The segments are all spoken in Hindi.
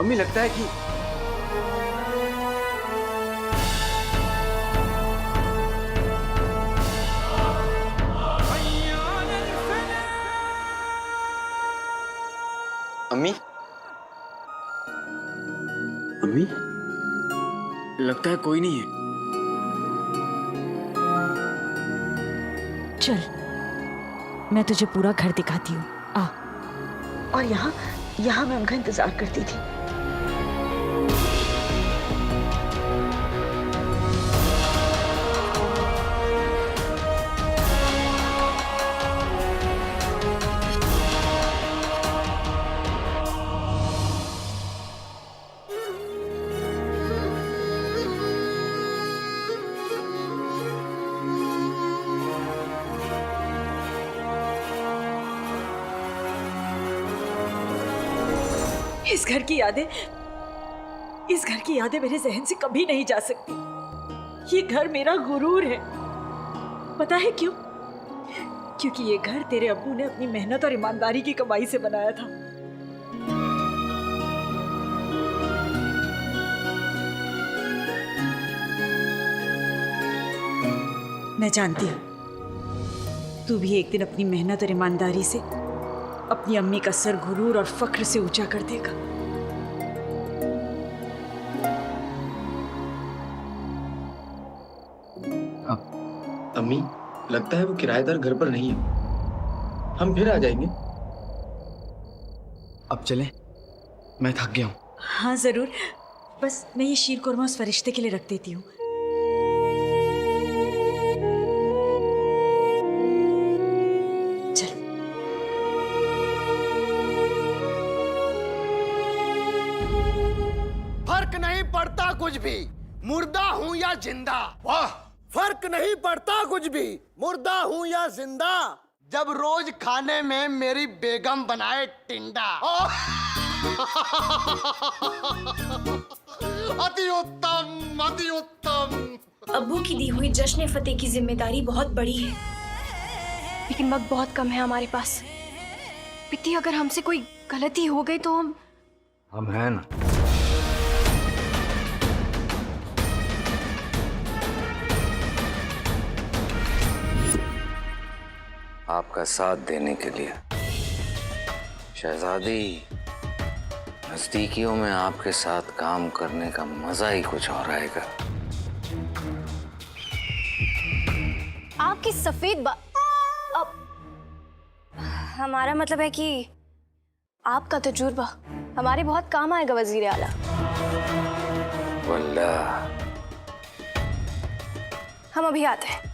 अम्मी लगता है कि अम्मी अम्मी लगता है कोई नहीं है। चल, मैं तुझे पूरा घर दिखाती हूँ, आ। और यहाँ यहाँ मैं उनका इंतजार करती थी। इस घर की यादें मेरे जहन से कभी नहीं जा सकती। ये घर मेरा गुरूर है। पता है क्यों? क्योंकि ये घर तेरे अब्बू ने अपनी मेहनत और ईमानदारी की कमाई से बनाया था। मैं जानती हूँ तू भी एक दिन अपनी मेहनत और ईमानदारी से अपनी अम्मी का सर गुरूर और फख्र से ऊंचा कर देगा। अम्मी लगता है वो किराएदार घर पर नहीं है। हम फिर आ जाएंगे। अब चलें? मैं थक गया हूँ। हाँ जरूर, बस मैं ये शीर कुरमा उस फरिश्ते के लिए रख देती हूँ। चल। फर्क नहीं पड़ता कुछ भी, मुर्दा हूँ या जिंदा। वाह, फर्क नहीं पड़ता कुछ भी, मुर्दा हूँ या जिंदा, जब रोज खाने में मेरी बेगम बनाए टिंडा। अति उत्तम, अति उत्तम। अब्बू की दी हुई जश्न फतेह की जिम्मेदारी बहुत बड़ी है, लेकिन वक्त बहुत कम है हमारे पास। पित्ती, अगर हमसे कोई गलती हो गई तो हम हैं ना। आपका साथ देने के लिए। शहजादी, नजदीकियों में आपके साथ काम करने का मजा ही कुछ और आएगा। आपकी सफेद अब हमारा मतलब है कि आपका तजुर्बा हमारे बहुत काम आएगा वजीर आला। वल्लाह। हम अभी आते हैं।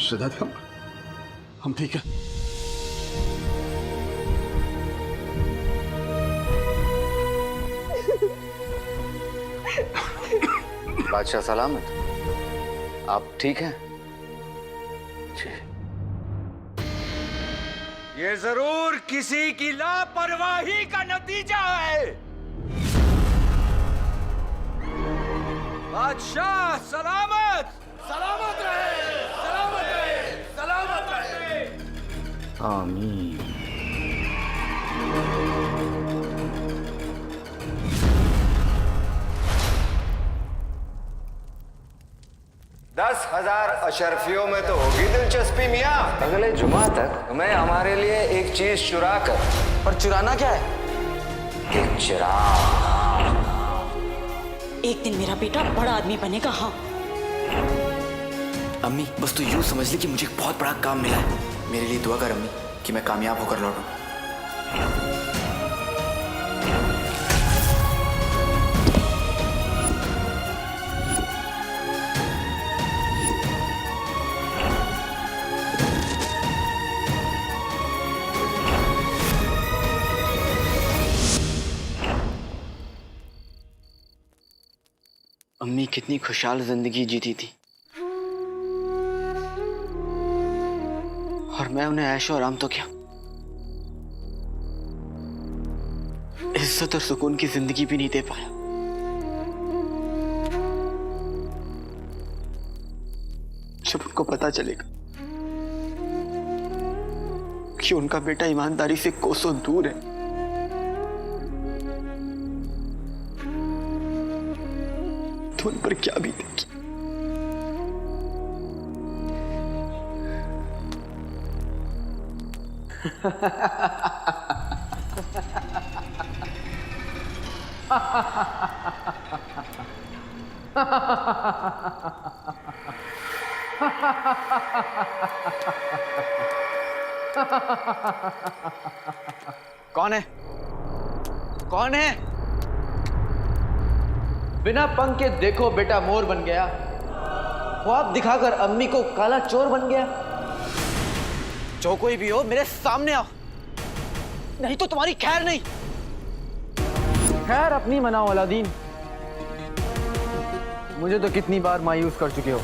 शहजादी, हम ठीक है। बादशाह सलामत, आप ठीक हैं? ये जरूर किसी की लापरवाही का नतीजा है। बादशाह सलामत, सलामत रहे, सलामत रहे, सलामत रहे। आमीन। 10,000 अशरफियों में तो होगी दिलचस्पी मियाँ। अगले जुमा तक तुम्हें हमारे लिए एक चीज चुरा कर। पर चुराना क्या है? एक चिराग। एक दिन मेरा बेटा बड़ा आदमी बनेगा। हाँ, अम्मी बस तू यूं समझ ले कि मुझे एक बहुत बड़ा काम मिला है। मेरे लिए दुआ कर अम्मी कि मैं कामयाब होकर लौटूं। अम्मी कितनी खुशहाल जिंदगी जीती थी और मैं उन्हें ऐशो आराम तो क्या, इज्जत और सुकून की जिंदगी भी नहीं दे पाया। जब उनको पता चलेगा कि उनका बेटा ईमानदारी से कोसों दूर है, तो उन पर क्या बीतेगी। कौन है? कौन है? बिना पंख के देखो बेटा मोर बन गया, ख्वाब दिखाकर अम्मी को काला चोर बन गया। जो कोई भी हो मेरे सामने आओ, नहीं तो तुम्हारी खैर नहीं। खैर अपनी मनाओ अलादीन, मुझे तो कितनी बार मायूस कर चुके हो।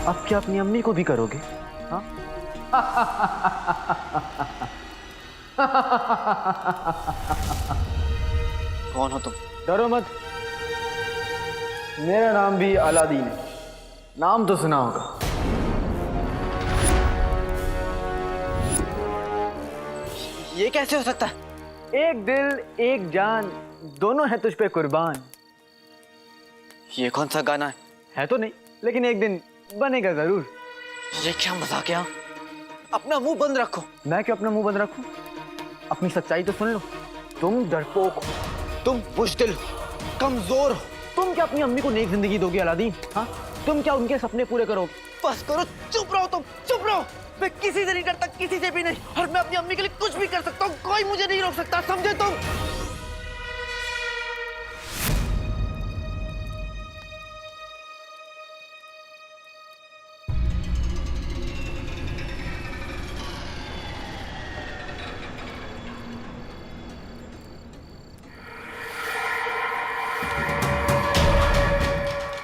अब क्या अपनी अम्मी को भी करोगे? हाँ? कौन हो तुम? डरो मत, मेरा नाम भी अलादीन है। नाम तो सुना होगा। ये कैसे हो सकता है? एक दिल एक जान दोनों है तुझ पे कुर्बान। ये कौन सा गाना है? है तो नहीं, लेकिन एक दिन बनेगा जरूर। ये क्या मजाक है? अपना मुंह बंद रखो। मैं क्यों अपना मुंह बंद रखूं? अपनी सच्चाई तो सुन लो। तुम डरपोक हो, तुम बुज़दिल हो, कमजोर हो। तुम क्या अपनी अम्मी को नेक जिंदगी दोगे अलादीन? हाँ, तुम क्या उनके सपने पूरे करोगे? बस करो, चुप रहो तुम, चुप रहो। मैं किसी से नहीं डरता, किसी से भी नहीं, और मैं अपनी अम्मी के लिए कुछ भी कर सकता हूँ। कोई मुझे नहीं रोक सकता, समझे तुम?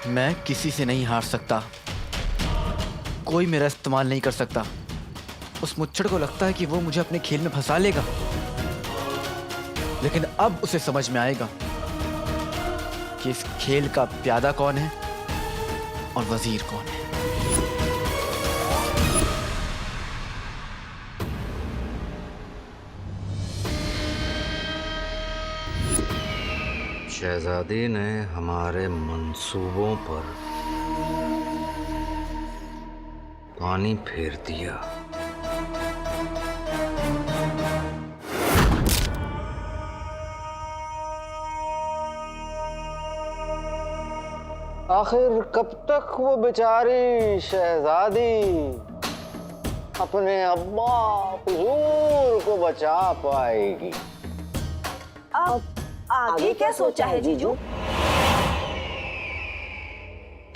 मैं किसी से नहीं हार सकता, कोई मेरा इस्तेमाल नहीं कर सकता। उस मुच्छड़ को लगता है कि वो मुझे अपने खेल में फंसा लेगा, लेकिन अब उसे समझ में आएगा कि इस खेल का प्यादा कौन है और वजीर कौन है। शहजादी ने हमारे मंसूबों पर पानी फेर दिया। आखिर कब तक वो बेचारी शहजादी अपने अब्बा हुजूर को बचा पाएगी? अब आगे क्या सोचा है जीजू?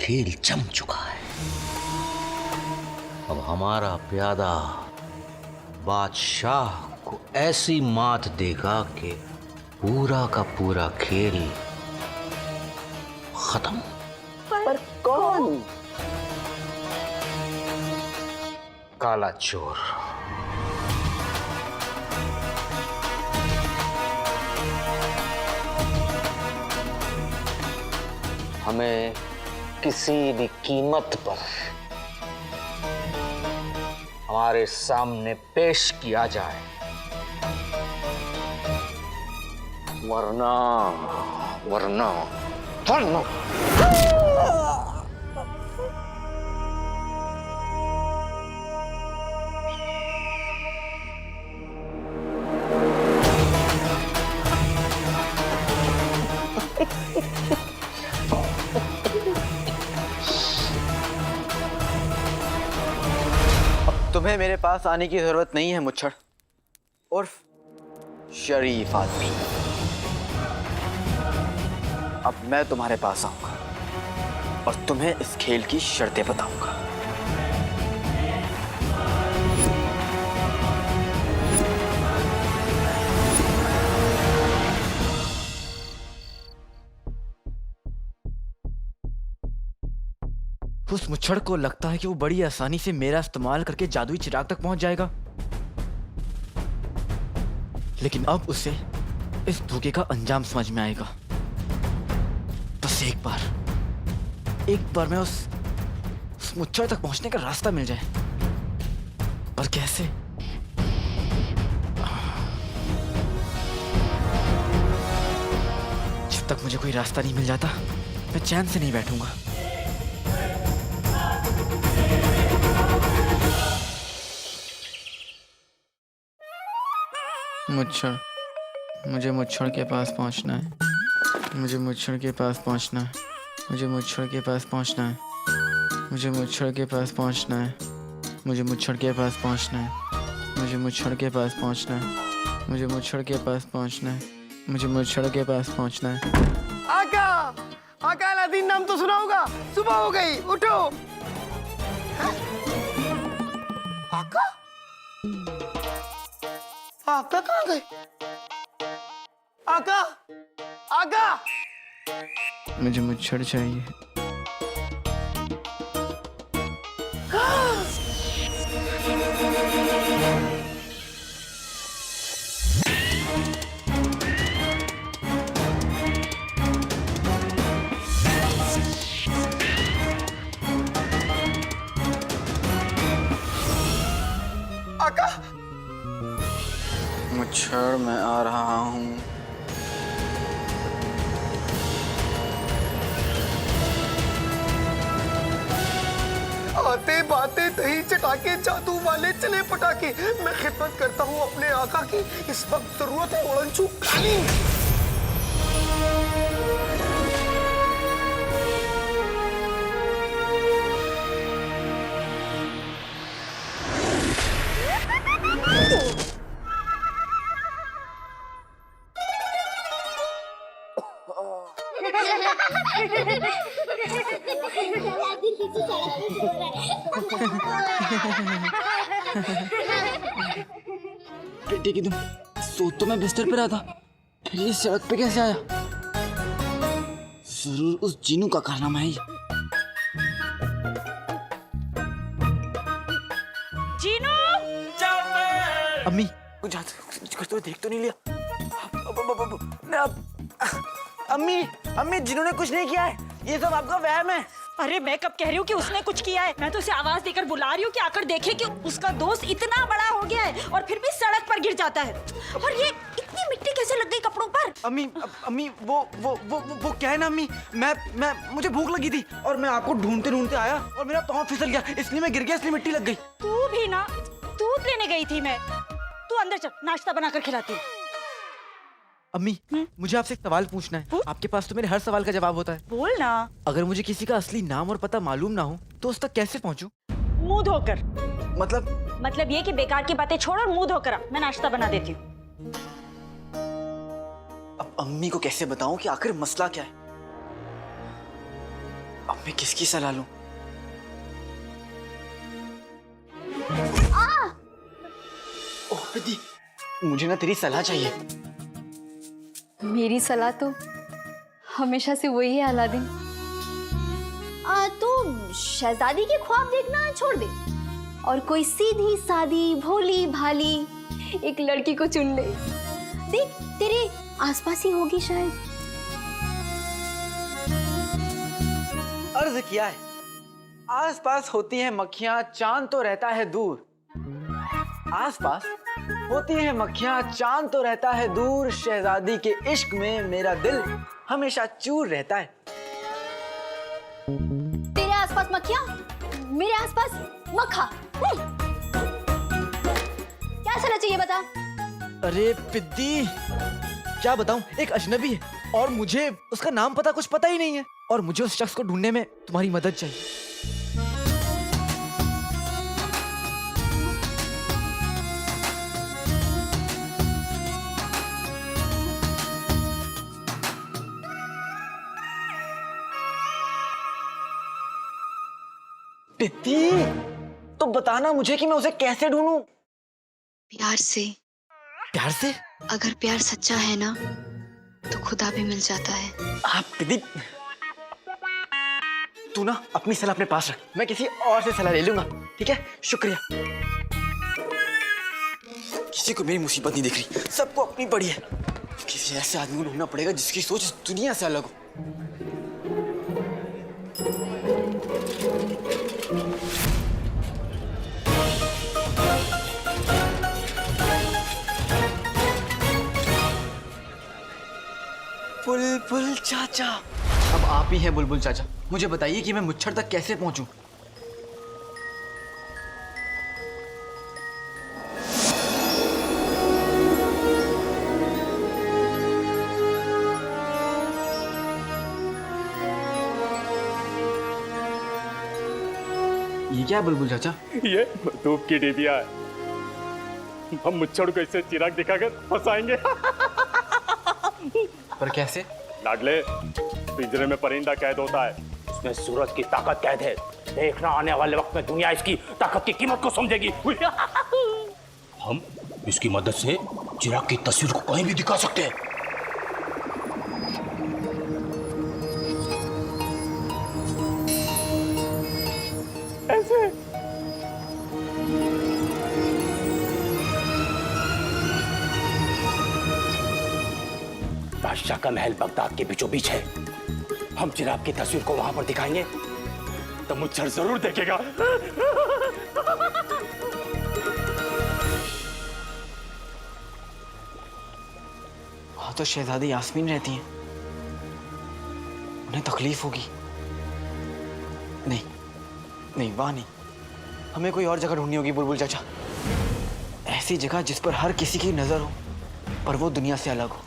खेल जम चुका है। अब हमारा प्यादा बादशाह को ऐसी मात देगा कि पूरा का पूरा खेल खत्म। पर कौन? काला चोर। हमें किसी भी कीमत पर हमारे सामने पेश किया जाए वरना वरना वरना तुम्हें मेरे पास आने की जरूरत नहीं है मुच्छड़ उर्फ शरीफ आदमी। अब मैं तुम्हारे पास आऊंगा और तुम्हें इस खेल की शर्तें बताऊंगा। उस मुच्छड़ को लगता है कि वो बड़ी आसानी से मेरा इस्तेमाल करके जादुई चिराग तक पहुंच जाएगा, लेकिन अब उसे इस धोखे का अंजाम समझ में आएगा। बस एक बार मैं उस मुच्छड़ तक पहुंचने का रास्ता मिल जाए। पर कैसे? जब तक मुझे कोई रास्ता नहीं मिल जाता मैं चैन से नहीं बैठूंगा। मुच्छड़, मुझे मुच्छड़ के पास पहुंचना है। मुझे मुच्छड़ के पास पहुंचना है। मुझे मुच्छड़ के पास पहुंचना है। मुझे मुच्छड़ के पास पहुंचना है। मुझे मुच्छड़ के पास पहुंचना है। मुझे मुच्छड़ के पास पहुंचना है। मुझे मुच्छड़ के पास पहुंचना है। मुझे मुच्छड़ के पास पहुंचना है। आका, आका अलादीन नाम तो सुना होगा। सुबह हो गई, उठो। हैं? आका? आका कहाँ गए? आका, आका। मुझे मुच्छड़ चाहिए। आका, मुच्छड़, मैं आ रहा हूँ। आते बाते दही चटाके जादू वाले चले पटाके। मैं खिदमत करता हूँ अपने आका की। इस वक्त जरूरत है ओळंचू कालीन। बेटे की तुम सो तो मैं बिस्तर पे रहा था, फिर ये सड़क पे कैसे आया? जरूर उस जीनू का कारनामा है ये। जीनू! अम्मी कुछ करते हुए देख तो नहीं लिया? अम्मी, अम्मी जिन्होंने कुछ नहीं किया है, ये सब आपका वहम है। अरे मैं कब कह रही हूँ कि उसने कुछ किया है? मैं तो उसे आवाज देकर बुला रही हूँ कि आकर देखे कि उसका दोस्त इतना बड़ा हो गया है और फिर भी सड़क पर गिर जाता है। और ये इतनी मिट्टी कैसे लग गई कपड़ों पर? अम्मी वो क्या है ना अम्मी, मैं मुझे भूख लगी थी और मैं आपको ढूंढते ढूंढते आया और मेरा पाँव फिसल गया, इसलिए मैं गिर गया, इसलिए मिट्टी लग गई। तू भी ना, दूध लेने गई थी मैं। तू अंदर चल, नाश्ता बनाकर खिलाती हूँ। अम्मी मुझे आपसे एक सवाल पूछना है। आपके पास तो मेरे हर सवाल का जवाब होता है। बोल ना। अगर मुझे किसी का असली नाम और पता मालूम ना हो तो उस तक कैसे पहुंचूं? मुंह धोकर। मतलब ये कि बेकार की बातें छोड़ और मुंह धोकर आ। मैं नाश्ता बना देती हूँ। अब अम्मी को कैसे बताऊं कि आखिर मसला क्या है? अब मैं किसकी सलाह लूं? ओह प्रीति, मुझे ना तेरी सलाह चाहिए। मेरी सलाह तो हमेशा से वही है अलादीन। तो शहजादी के ख्वाब देखना छोड़ दे और कोई सीधी सादी भोली भाली एक लड़की को चुन ले। देख तेरे आसपास ही होगी शायद। अर्ज किया है, आसपास होती हैं मक्खियां, चांद तो रहता है दूर। आसपास होती है मक्खियाँ, चांद तो रहता है दूर, शहजादी के इश्क में मेरा दिल हमेशा चूर रहता है। तेरे आसपास मक्खियाँ, मेरे आसपास मक्खा। क्या करना चाहिए बता? अरे पिद्दी, क्या बताऊं, एक अजनबी है और मुझे उसका नाम पता कुछ पता ही नहीं है, और मुझे उस शख्स को ढूंढने में तुम्हारी मदद चाहिए। पिद्दी, तो बताना मुझे कि मैं उसे कैसे ढूंढूं। प्यार से। प्यार से? अगर प्यार सच्चा है ना तो खुदा भी मिल जाता है। आप पिद्दी, तू ना अपनी सलाह अपने पास रख, मैं किसी और से सलाह ले लूंगा, ठीक है? शुक्रिया। किसी को मेरी मुसीबत नहीं दिख रही, सबको अपनी पड़ी है। किसी ऐसे आदमी को ढूंढना पड़ेगा जिसकी सोच इस दुनिया से अलग हो। बुलबुल चाचा, अब आप ही हैं बुलबुल चाचा, मुझे बताइए कि मैं मुच्छर तक कैसे पहुंचूं? ये क्या है बुलबुल चाचा? ये धूप की डिबिया है। हम मुच्छड़ को इससे चिराग दिखाकर फंसाएंगे। पर कैसे? लाडले, पिंजरे में परिंदा कैद होता है, उसमें सूरज की ताकत कैद है। देखना आने वाले वक्त में दुनिया इसकी ताकत की कीमत को समझेगी। हम इसकी मदद से चिराग की तस्वीर को कहीं भी दिखा सकते हैं। ऐसे बादशाह का महल बगदाद के बीचों बीच है। हम चिराग की तस्वीर को वहां पर दिखाएंगे तो मुच्छर जरूर देखेगा। वहां तो शहजादी यास्मीन रहती हैं, उन्हें तकलीफ होगी। नहीं नहीं, वहां नहीं, हमें कोई और जगह ढूंढनी होगी बुलबुल चाचा। ऐसी जगह जिस पर हर किसी की नजर हो पर वो दुनिया से अलग हो।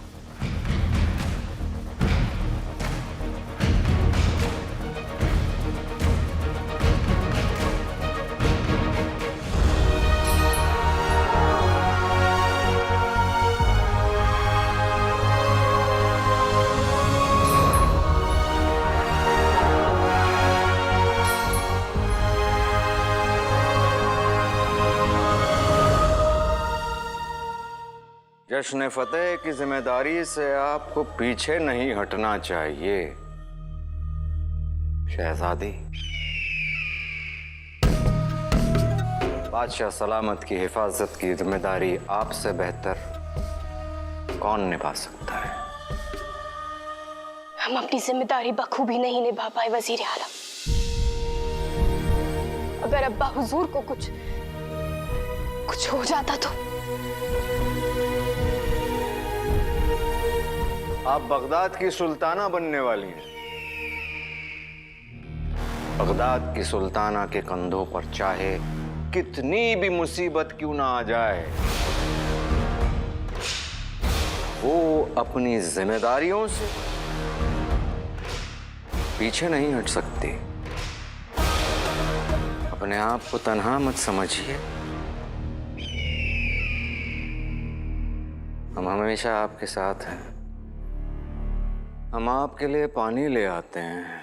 जश्न फतेह की जिम्मेदारी से आपको पीछे नहीं हटना चाहिए शहजादी। बादशाह सलामत की हिफाजत की जिम्मेदारी आपसे बेहतर कौन निभा सकता है? हम अपनी जिम्मेदारी बखूबी नहीं निभा पाए वजीर आलम। अगर अब्बा हुजूर को कुछ हो जाता तो। आप बगदाद की सुल्ताना बनने वाली हैं। बगदाद की सुल्ताना के कंधों पर चाहे कितनी भी मुसीबत क्यों ना आ जाए, वो अपनी जिम्मेदारियों से पीछे नहीं हट सकती। अपने आप को तन्हा मत समझिए, हम हमेशा आपके साथ हैं। हम आपके लिए पानी ले आते हैं।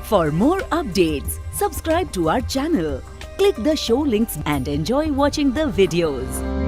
For more updates, subscribe to our channel, click the show links and enjoy watching the videos.